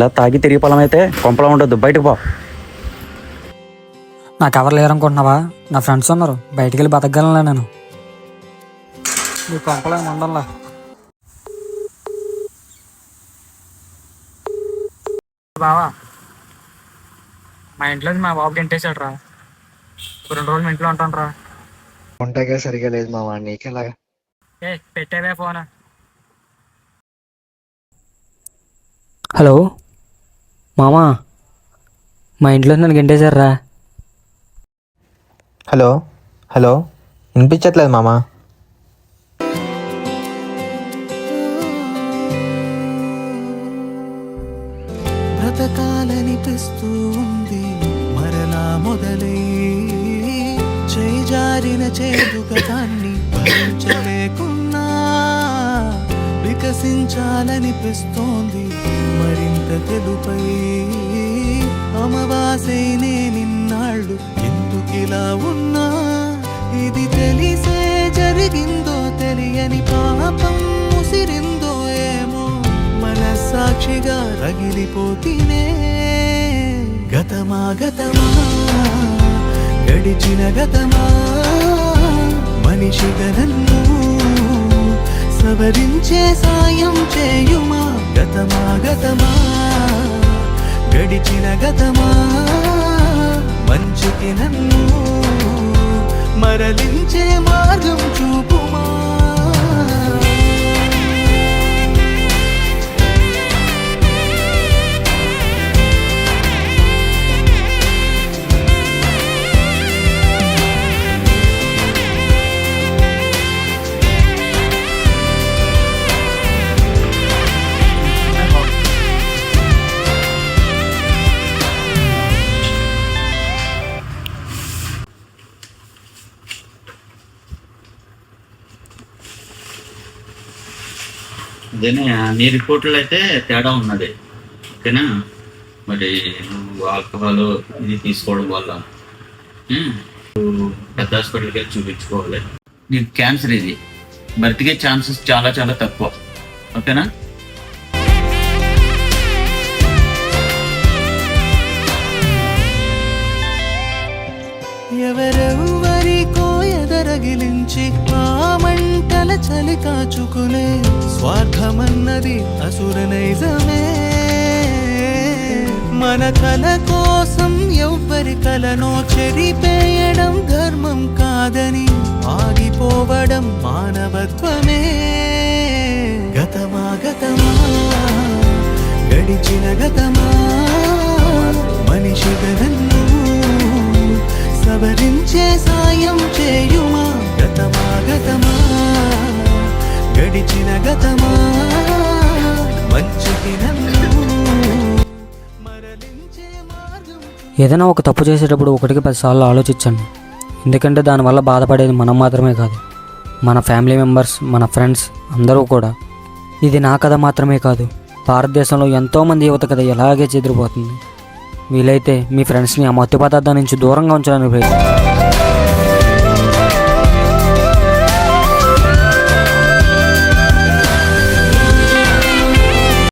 ఇలా తాగి తిరిగి పొలం అయితే కొంపలో ఉండొద్దు, బయటకు పో. నాకు ఎవరు లేరనుకుంటున్నావా? నా ఫ్రెండ్స్ ఉన్నారు, బయటికి వెళ్ళి బతకగలనులే నేను. నీ కొంపలో ఉండల్లా. బావా, మా ఇంట్లో మా బాబు గంటేశాడు రా. 2 రోజులు మా ఇంట్లో ఉంటాను రా. వంటగా సరిగా లేదు మావా, నీకెలాగా? పెట్టేవే ఫోన్. హలో మామా, మా ఇంట్లో నన్ను గంటేశారా. హలో హలో, వినిపించట్లేదు మామా. బ్రతకాలనిపిస్తూ ఉంది మరలా మొదలై, చేజారిన చేదుగతాన్ని భరించలేకున్నా, వికసించాలనిపిస్తోంది మరింత తెలుపై. అమవాసైనే నిన్నాళ్ళు ఎందుకిలా ఉన్నా, ఇది తెలిసే జరిగిందో తెలియని పాపం ముసిరిందో ఏమో, మనస్సాక్షిగా రగిలిపోతీనే. గతమా గతమా, గడిచిన గతమా, మనిషిగా నన్ను సవరించే సాయం చేయుమా. గతమా గతమా, గడిచిన గతమా, మంచికి నన్ను మరలించే మార్గం చూపుమా. అదేనే నీ రిపోర్ట్లో అయితే తేడా ఉన్నది, ఓకేనా? మరి నువ్వు ఆల్కహాల్ ఇది తీసుకోవడం వల్ల పెద్ద హాస్పిటల్కి వెళ్ళి చూపించుకోవాలి. నీకు క్యాన్సర్, ఇది బ్రతికే ఛాన్సెస్ చాలా చాలా తక్కువ, ఓకేనా? ఎవరెవరికో ఎదరగిలించి ఆ మంటల చలి కాచుకునే స్వార్థమన్నది అసుర నైజమే. మన కల కోసం ఎవ్వరి కలను చెరిపేయడం ధర్మం కాదని ఆగిపోవడం మానవత్వమే. గతమా గతమా, గడిచిన గతమా, మనిషిగా నన్ను సవరించే సాయం చేయుమా. గతమా గతమా, గడిచిన గతమా, మంచికి నన్ను మరలించే మార్గం. ఏదైనా ఒక తప్పు చేసేటప్పుడు 1కి 10 సార్లు ఆలోచించండి. ఎందుకంటే దానివల్ల బాధపడేది మనం మాత్రమే కాదు, మన ఫ్యామిలీ మెంబర్స్, మన ఫ్రెండ్స్ అందరూ కూడా. ఇది నా కథ మాత్రమే కాదు, భారతదేశంలో ఎంతోమంది యువత కథ ఇలాగే చెదిరిపోతుంది. వీలైతే మీ ఫ్రెండ్స్ని ఆ మత్తు పదార్థాల నుంచి దూరంగా ఉంచడానికి ప్రయత్నించండి.